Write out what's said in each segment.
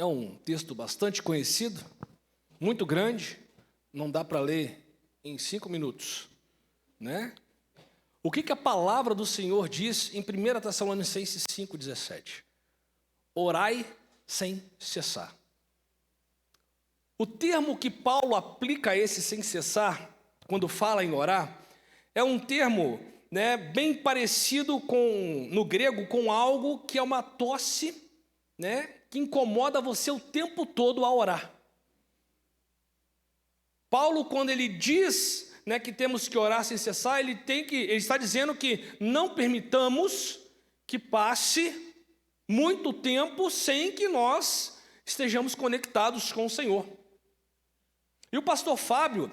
É um texto bastante conhecido, muito grande, não dá para ler em 5 minutos, né? O que a palavra do Senhor diz em 1 Tessalonicenses 5,17? Orai sem cessar. O termo que Paulo aplica a esse sem cessar, quando fala em orar, é um termo, né, bem parecido no grego com algo que é uma tosse, né, que incomoda você o tempo todo a orar. Paulo, quando ele diz, né, que temos que orar sem cessar, ele está dizendo que não permitamos que passe muito tempo sem que nós estejamos conectados com o Senhor. E o pastor Fábio,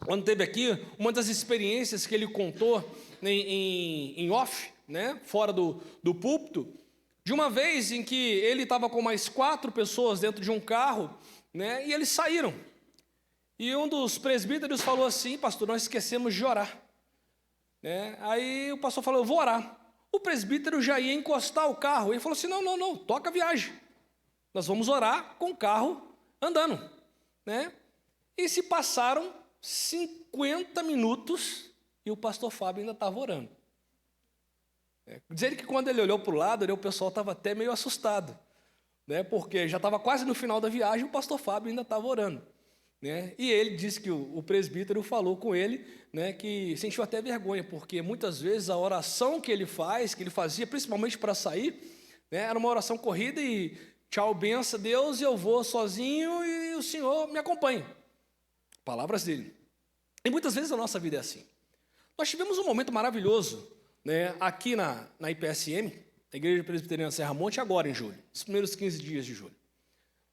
quando esteve aqui, uma das experiências que ele contou em off, né, fora do púlpito, de uma vez em que ele estava com mais 4 pessoas dentro de um carro, né, e eles saíram. E um dos presbíteros falou assim: pastor, nós esquecemos de orar. Né? Aí o pastor falou: eu vou orar. O presbítero já ia encostar o carro. Ele falou assim: não, toca a viagem. Nós vamos orar com o carro andando. Né? E se passaram 50 minutos e o pastor Fábio ainda estava orando. Diz ele que quando ele olhou para o lado, o pessoal estava até meio assustado, né? Porque já estava quase no final da viagem e o pastor Fábio ainda estava orando. Né? E ele disse que o presbítero falou com ele, né, que sentiu até vergonha, porque muitas vezes a oração que ele fazia, principalmente para sair, né, era uma oração corrida e tchau, benção, Deus, eu vou sozinho e o Senhor me acompanha. Palavras dele. E muitas vezes a nossa vida é assim. Nós tivemos um momento maravilhoso, né, aqui na IPSM, a Igreja Presbiteriana Serra Monte, agora em julho, os primeiros 15 dias de julho,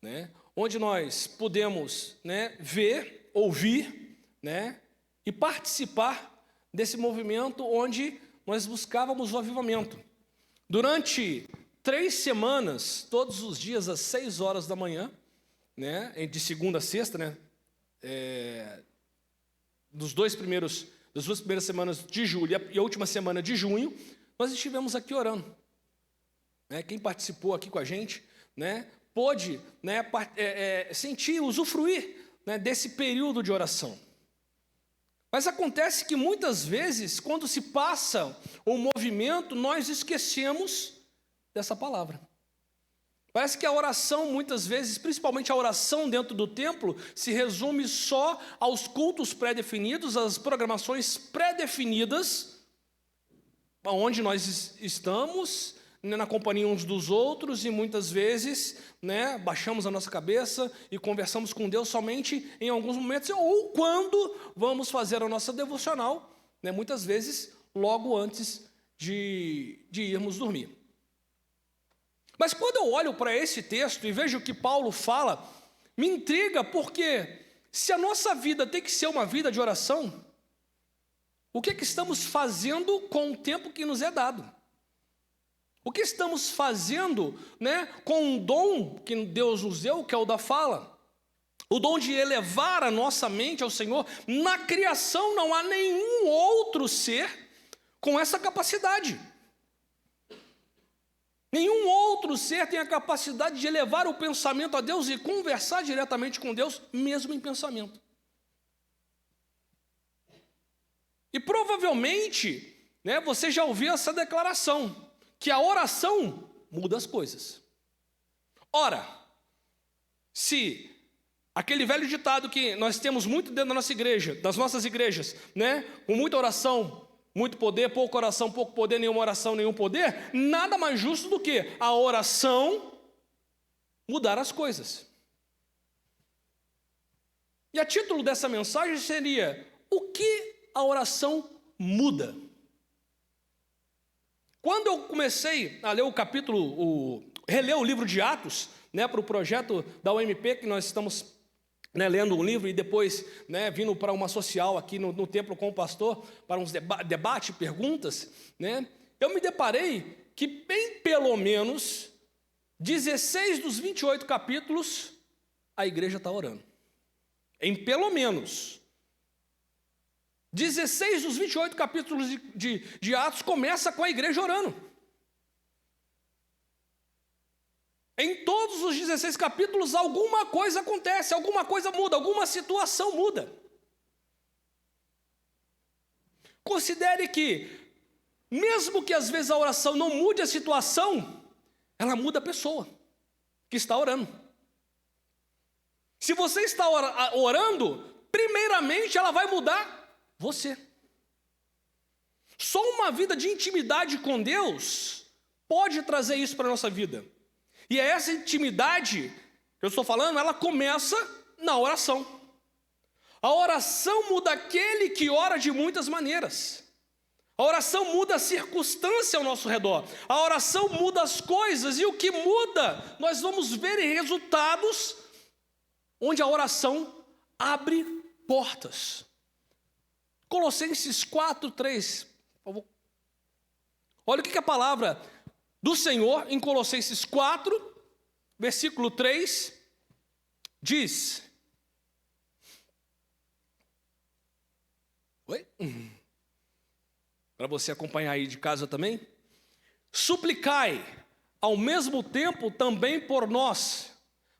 né, onde nós pudemos, né, ver, ouvir, né, e participar desse movimento onde nós buscávamos o avivamento. Durante 3 semanas, todos os dias às 6 horas da manhã, né, de segunda a sexta, né, das 2 primeiras semanas de julho e a última semana de junho, nós estivemos aqui orando. Né, quem participou aqui com a gente, né, pôde, né, sentir, usufruir, né, desse período de oração. Mas acontece que muitas vezes, quando se passa o movimento, nós esquecemos dessa palavra. Parece que a oração, muitas vezes, principalmente a oração dentro do templo, se resume só aos cultos pré-definidos, às programações pré-definidas, onde nós estamos, na companhia uns dos outros, e muitas vezes, né, baixamos a nossa cabeça e conversamos com Deus somente em alguns momentos, ou quando vamos fazer a nossa devocional, né, muitas vezes logo antes de irmos dormir. Mas quando eu olho para esse texto e vejo o que Paulo fala, me intriga, porque se a nossa vida tem que ser uma vida de oração, o que estamos fazendo com o tempo que nos é dado? O que estamos fazendo, né, com um dom que Deus nos deu, que é o da fala? O dom de elevar a nossa mente ao Senhor. Na criação não há nenhum outro ser com essa capacidade. Nenhum outro ser tem a capacidade de elevar o pensamento a Deus e conversar diretamente com Deus, mesmo em pensamento. E provavelmente, né, você já ouviu essa declaração, que a oração muda as coisas. Ora, se aquele velho ditado que nós temos muito dentro da nossa igreja, das nossas igrejas, né, com muita oração, muito poder, pouca oração, pouco poder, nenhuma oração, nenhum poder, nada mais justo do que a oração mudar as coisas. E a título dessa mensagem seria: o que a oração muda? Quando eu comecei a ler reler o livro de Atos, né, para o projeto da UMP, que nós estamos, né, lendo um livro e depois, né, vindo para uma social aqui no templo com o pastor, para uns debate, perguntas, né, eu me deparei que bem pelo menos 16 dos 28 capítulos a igreja está orando. Em pelo menos 16 dos 28 capítulos de Atos começa com a igreja orando. Em todos os 16 capítulos, alguma coisa acontece, alguma coisa muda, alguma situação muda. Considere que, mesmo que às vezes a oração não mude a situação, ela muda a pessoa que está orando. Se você está orando, primeiramente ela vai mudar você. Só uma vida de intimidade com Deus pode trazer isso para a nossa vida. E é essa intimidade que eu estou falando, ela começa na oração. A oração muda aquele que ora de muitas maneiras. A oração muda a circunstância ao nosso redor. A oração muda as coisas, e o que muda, nós vamos ver em resultados onde a oração abre portas. Colossenses 4:3, por favor. Olha o que a palavra do Senhor em Colossenses 4, versículo 3, diz. Oi? Para você acompanhar aí de casa também. Suplicai ao mesmo tempo também por nós,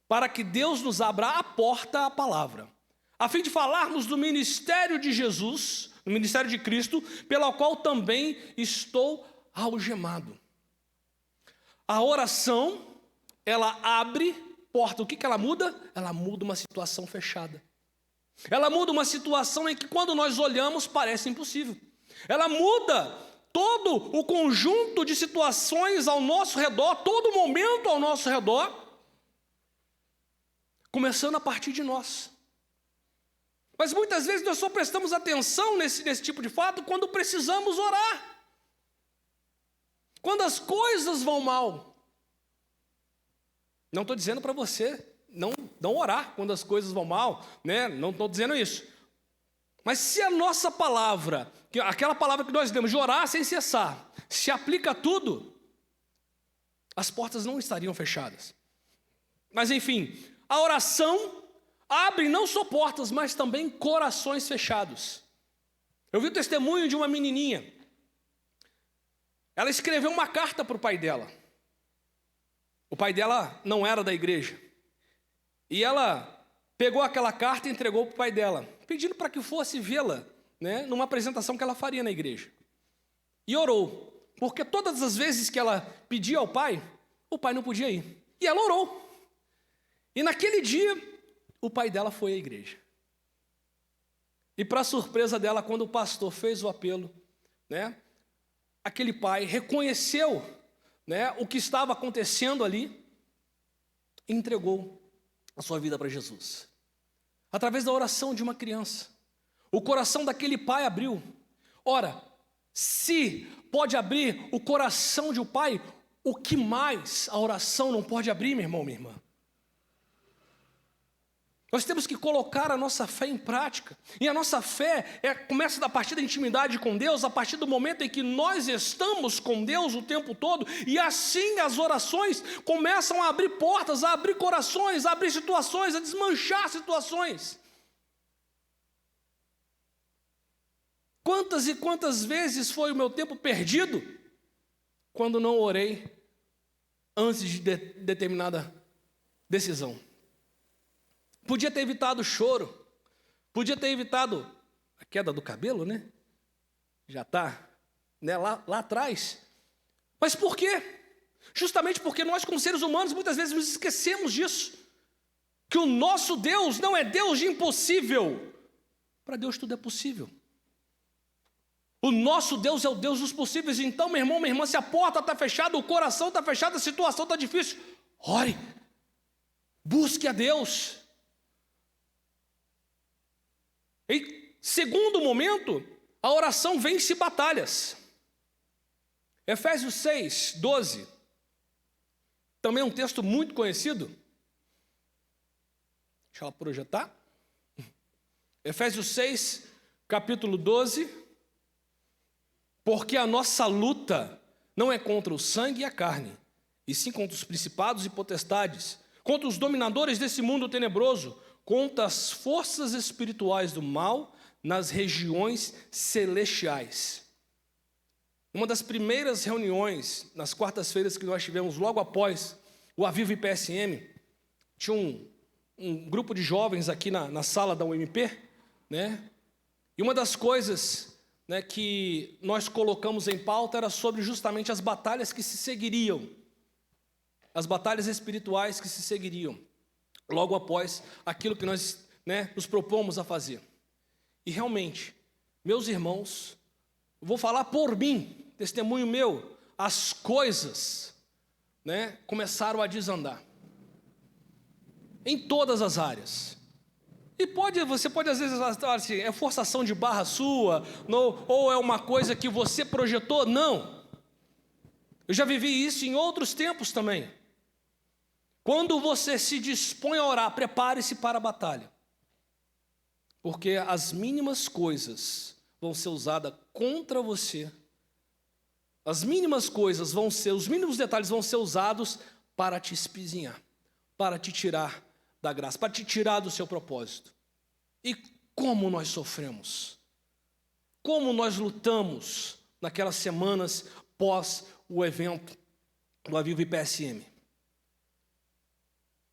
para que Deus nos abra a porta à palavra, a fim de falarmos do ministério de Jesus, do ministério de Cristo, pelo qual também estou algemado. A oração, ela abre porta. O que ela muda? Ela muda uma situação fechada. Ela muda uma situação em que, quando nós olhamos, parece impossível. Ela muda todo o conjunto de situações ao nosso redor, todo momento ao nosso redor, começando a partir de nós. Mas muitas vezes nós só prestamos atenção nesse tipo de fato quando precisamos orar. Quando as coisas vão mal. Não estou dizendo para você não orar quando as coisas vão mal, né? Não estou dizendo isso. Mas se a nossa palavra, aquela palavra que nós demos de orar sem cessar, se aplica a tudo, as portas não estariam fechadas. Mas enfim, a oração abre não só portas, mas também corações fechados. Eu vi o testemunho de uma menininha. Ela escreveu uma carta para o pai dela. O pai dela não era da igreja. E ela pegou aquela carta e entregou para o pai dela, pedindo para que fosse vê-la, né, numa apresentação que ela faria na igreja. E orou, porque todas as vezes que ela pedia ao pai, o pai não podia ir. E ela orou. E naquele dia, o pai dela foi à igreja. E para surpresa dela, quando o pastor fez o apelo, né, aquele pai reconheceu, né, o que estava acontecendo ali e entregou a sua vida para Jesus. Através da oração de uma criança, o coração daquele pai abriu. Ora, se pode abrir o coração de um pai, o que mais a oração não pode abrir, meu irmão, minha irmã? Nós temos que colocar a nossa fé em prática. E a nossa fé começa a partir da intimidade com Deus, a partir do momento em que nós estamos com Deus o tempo todo. E assim as orações começam a abrir portas, a abrir corações, a abrir situações, a desmanchar situações. Quantas e quantas vezes foi o meu tempo perdido quando não orei antes de determinada decisão? Podia ter evitado o choro, podia ter evitado a queda do cabelo, né? Já está, né, lá atrás. Mas por quê? Justamente porque nós, como seres humanos, muitas vezes nos esquecemos disso. Que o nosso Deus não é Deus de impossível. Para Deus tudo é possível. O nosso Deus é o Deus dos possíveis. Então, meu irmão, minha irmã, se a porta está fechada, o coração está fechado, a situação está difícil, ore, busque a Deus. Em segundo momento, a oração vence batalhas. Efésios 6, 12. Também é um texto muito conhecido. Deixa ela projetar. Efésios 6, capítulo 12. Porque a nossa luta não é contra o sangue e a carne, e sim contra os principados e potestades, contra os dominadores desse mundo tenebroso, contra as forças espirituais do mal nas regiões celestiais. Uma das primeiras reuniões, nas quartas-feiras que nós tivemos logo após o Aviva IPSM, tinha um grupo de jovens aqui na sala da UMP, né? E uma das coisas, né, que nós colocamos em pauta era sobre justamente as batalhas que se seguiriam, as batalhas espirituais que se seguiriam, logo após aquilo que nós, né, nos propomos a fazer. E realmente, meus irmãos, vou falar por mim, testemunho meu, as coisas, né, começaram a desandar em todas as áreas. E você pode às vezes falar assim, é forçação de barra sua, ou é uma coisa que você projetou? Não. Eu já vivi isso em outros tempos também. Quando você se dispõe a orar, prepare-se para a batalha. Porque as mínimas coisas vão ser usadas contra você. As mínimas coisas os mínimos detalhes vão ser usados para te espizinhar, para te tirar da graça, para te tirar do seu propósito. E como nós sofremos, como nós lutamos naquelas semanas pós o evento do Aviva IPSM.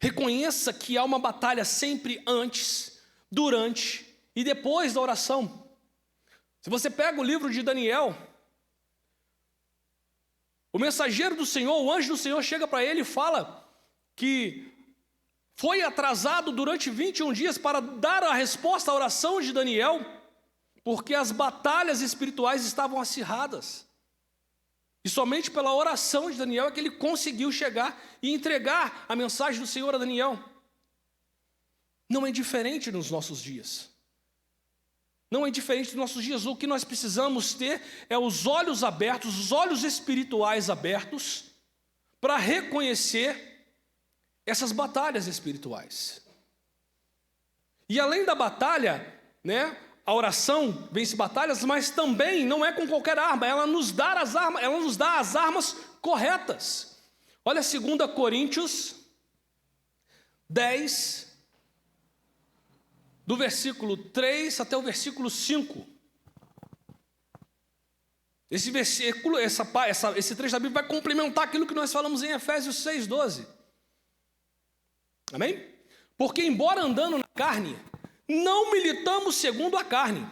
Reconheça que há uma batalha sempre antes, durante e depois da oração. Se você pega o livro de Daniel, o mensageiro do Senhor, o anjo do Senhor chega para ele e fala que foi atrasado durante 21 dias para dar a resposta à oração de Daniel, porque as batalhas espirituais estavam acirradas. E somente pela oração de Daniel é que ele conseguiu chegar e entregar a mensagem do Senhor a Daniel. Não é diferente nos nossos dias. Não é diferente nos nossos dias. O que nós precisamos ter é os olhos abertos, os olhos espirituais abertos, para reconhecer essas batalhas espirituais. E além da batalha, né, a oração vence batalhas, mas também não é com qualquer arma, ela nos dá as armas corretas. Olha 2 Coríntios 10, do versículo 3 até o versículo 5. Esse versículo, esse trecho da Bíblia vai complementar aquilo que nós falamos em Efésios 6:12. Amém? Porque embora andando na carne, não militamos segundo a carne,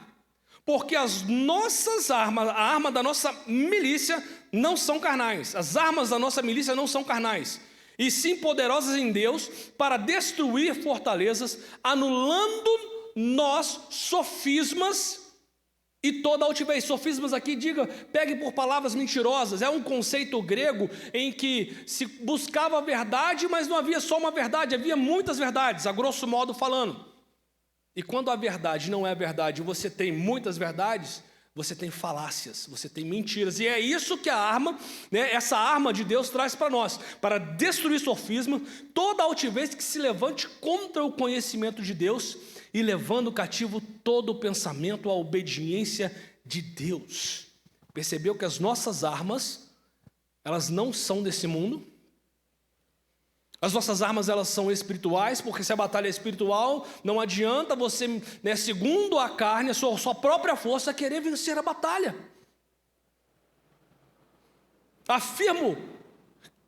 porque as nossas armas, a arma da nossa milícia não são carnais, as armas da nossa milícia não são carnais, e sim poderosas em Deus para destruir fortalezas, anulando nós sofismas e toda altivez. Sofismas aqui, pegue por palavras mentirosas, é um conceito grego em que se buscava a verdade, mas não havia só uma verdade, havia muitas verdades, a grosso modo falando. E quando a verdade não é verdade, você tem muitas verdades, você tem falácias, você tem mentiras, e é isso que a arma, né, essa arma de Deus traz para nós, para destruir sofisma, toda altivez que se levante contra o conhecimento de Deus, e levando cativo todo o pensamento à obediência de Deus. Percebeu que as nossas armas, elas não são desse mundo? As nossas armas, elas são espirituais, porque se a batalha é espiritual, não adianta você, né, segundo a carne, a sua própria força, querer vencer a batalha. Afirmo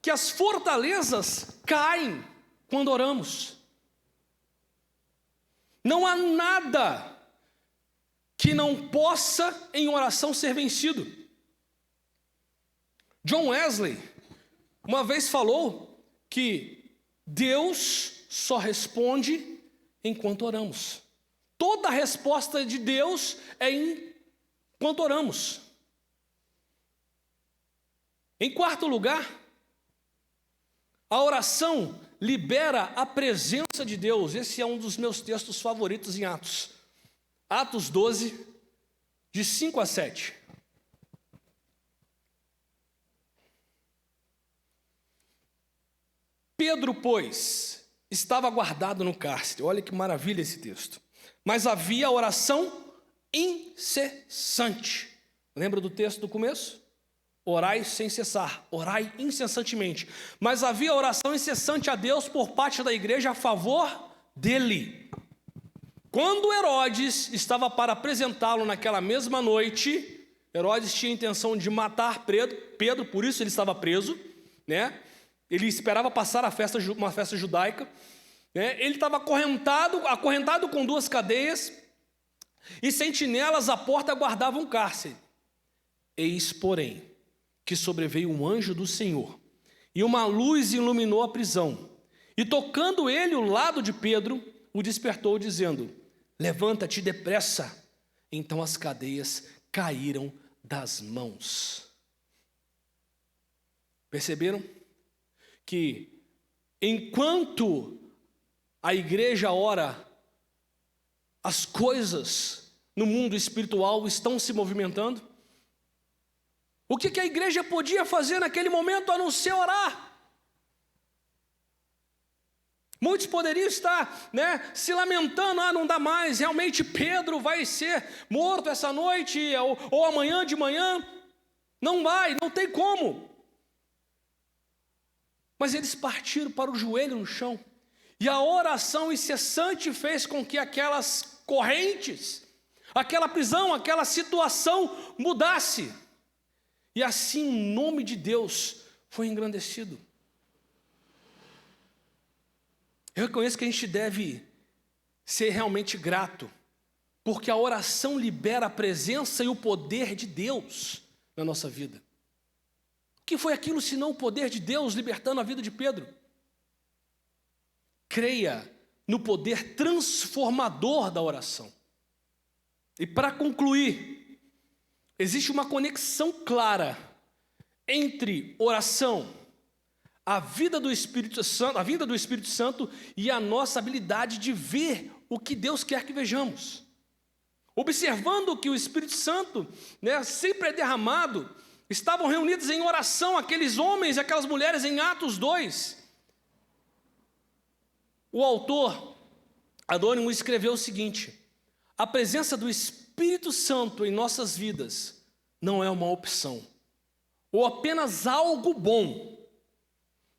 que as fortalezas caem quando oramos. Não há nada que não possa em oração ser vencido. John Wesley uma vez falou que Deus só responde enquanto oramos. Toda a resposta de Deus é enquanto oramos. Em quarto lugar, a oração libera a presença de Deus. Esse é um dos meus textos favoritos em Atos. Atos 12, de 5 a 7. Pedro, pois, estava guardado no cárcere. Olha que maravilha esse texto. Mas havia oração incessante. Lembra do texto do começo? Orai sem cessar, orai incessantemente. Mas havia oração incessante a Deus por parte da igreja a favor dele. Quando Herodes estava para apresentá-lo naquela mesma noite, Herodes tinha a intenção de matar Pedro, por isso ele estava preso, né? ele esperava passar uma festa judaica, né? Ele estava acorrentado com 2 cadeias, e sentinelas à porta guardavam cárcere. Eis, porém, que sobreveio um anjo do Senhor, e uma luz iluminou a prisão. E tocando ele o lado de Pedro, o despertou, dizendo: levanta-te depressa. Então as cadeias caíram das mãos. Perceberam? Que enquanto a igreja ora, as coisas no mundo espiritual estão se movimentando. O que a igreja podia fazer naquele momento a não ser orar? Muitos poderiam estar, se lamentando: não dá mais, realmente Pedro vai ser morto essa noite, ou amanhã de manhã. Não vai, não tem como. Mas eles partiram para o joelho no chão, e a oração incessante fez com que aquelas correntes, aquela prisão, aquela situação mudasse. E assim o nome de Deus foi engrandecido. Eu reconheço que a gente deve ser realmente grato, porque a oração libera a presença e o poder de Deus na nossa vida. O que foi aquilo senão o poder de Deus libertando a vida de Pedro? Creia no poder transformador da oração. E para concluir, existe uma conexão clara entre oração, a vinda do Espírito Santo e a nossa habilidade de ver o que Deus quer que vejamos. Observando que o Espírito Santo, sempre é derramado, estavam reunidos em oração aqueles homens e aquelas mulheres em Atos 2. O autor anônimo escreveu o seguinte: a presença do Espírito Santo em nossas vidas não é uma opção, ou apenas algo bom.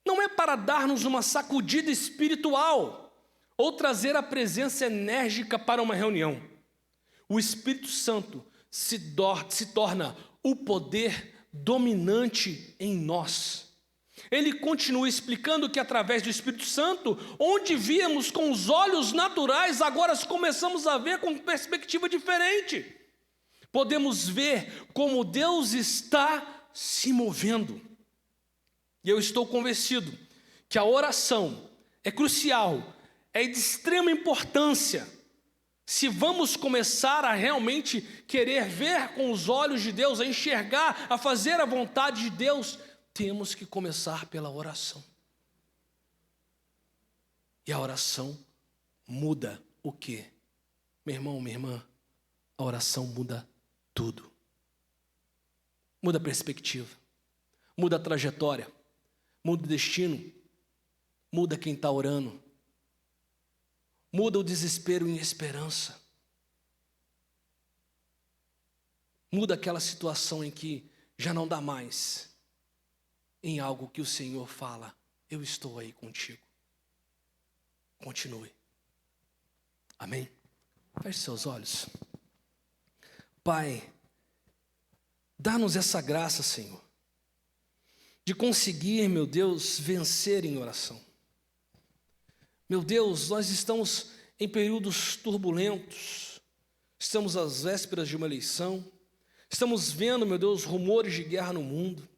Não é para dar-nos uma sacudida espiritual, ou trazer a presença enérgica para uma reunião. O Espírito Santo se torna o poder dominante em nós. Ele continua explicando que através do Espírito Santo, onde víamos com os olhos naturais, agora começamos a ver com perspectiva diferente. Podemos ver como Deus está se movendo. E eu estou convencido que a oração é crucial, é de extrema importância. Se vamos começar a realmente querer ver com os olhos de Deus, a enxergar, a fazer a vontade de Deus, temos que começar pela oração. E a oração muda o quê? Meu irmão, minha irmã, a oração muda tudo. Muda a perspectiva, muda a trajetória, muda o destino, muda quem está orando, muda o desespero em esperança, muda aquela situação em que já não dá mais, em algo que o Senhor fala: eu estou aí contigo. Continue. Amém? Feche seus olhos. Pai, dá-nos essa graça, Senhor, de conseguir, meu Deus, vencer em oração. Meu Deus, nós estamos em períodos turbulentos, estamos às vésperas de uma eleição, estamos vendo, meu Deus, rumores de guerra no mundo,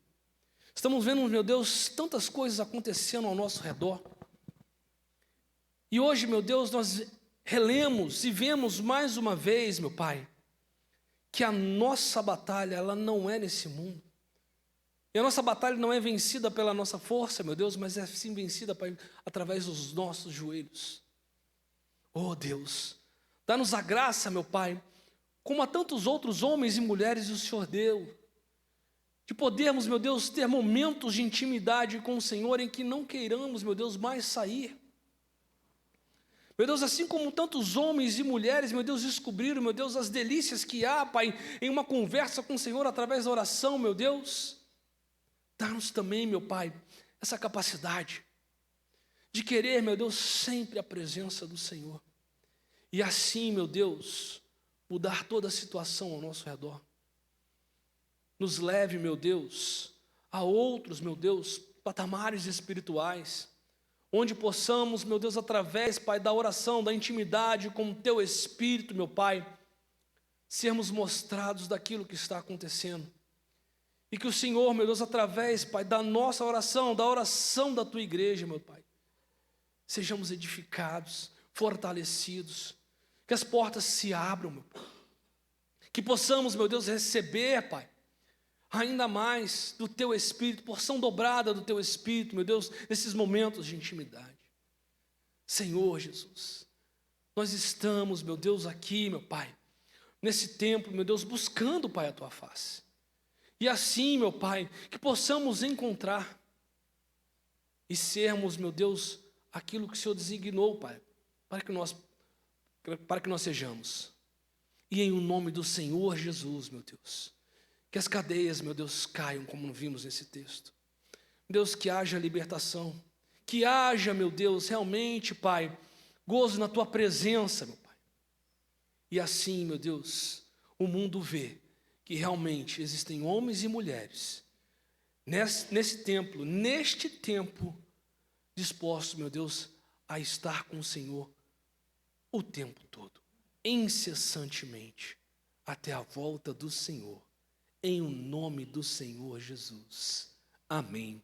estamos vendo, meu Deus, tantas coisas acontecendo ao nosso redor. E hoje, meu Deus, nós relemos e vemos mais uma vez, meu Pai, que a nossa batalha, ela não é nesse mundo. E a nossa batalha não é vencida pela nossa força, meu Deus, mas é sim vencida, Pai, através dos nossos joelhos. Oh Deus, dá-nos a graça, meu Pai, como a tantos outros homens e mulheres o Senhor deu, de podermos, meu Deus, ter momentos de intimidade com o Senhor em que não queiramos, meu Deus, mais sair. Meu Deus, assim como tantos homens e mulheres, meu Deus, descobriram, meu Deus, as delícias que há, Pai, em uma conversa com o Senhor através da oração, meu Deus. Dá-nos também, meu Pai, essa capacidade de querer, meu Deus, sempre a presença do Senhor. E assim, meu Deus, mudar toda a situação ao nosso redor. Nos leve, meu Deus, a outros, meu Deus, patamares espirituais, onde possamos, meu Deus, através, Pai, da oração, da intimidade com o Teu Espírito, meu Pai, sermos mostrados daquilo que está acontecendo. E que o Senhor, meu Deus, através, Pai, da nossa oração, da oração da Tua igreja, meu Pai, sejamos edificados, fortalecidos, que as portas se abram, meu Pai, que possamos, meu Deus, receber, Pai, ainda mais do Teu Espírito, porção dobrada do Teu Espírito, meu Deus, nesses momentos de intimidade. Senhor Jesus, nós estamos, meu Deus, aqui, meu Pai, nesse tempo, meu Deus, buscando, Pai, a Tua face. E assim, meu Pai, que possamos encontrar e sermos, meu Deus, aquilo que o Senhor designou, Pai, para que nós sejamos. E em o nome do Senhor Jesus, meu Deus, que as cadeias, meu Deus, caiam, como vimos nesse texto. Deus, que haja libertação, que haja, meu Deus, realmente, Pai, gozo na Tua presença, meu Pai. E assim, meu Deus, o mundo vê que realmente existem homens e mulheres neste tempo, dispostos, meu Deus, a estar com o Senhor o tempo todo, incessantemente, até a volta do Senhor, em o nome do Senhor Jesus. Amém.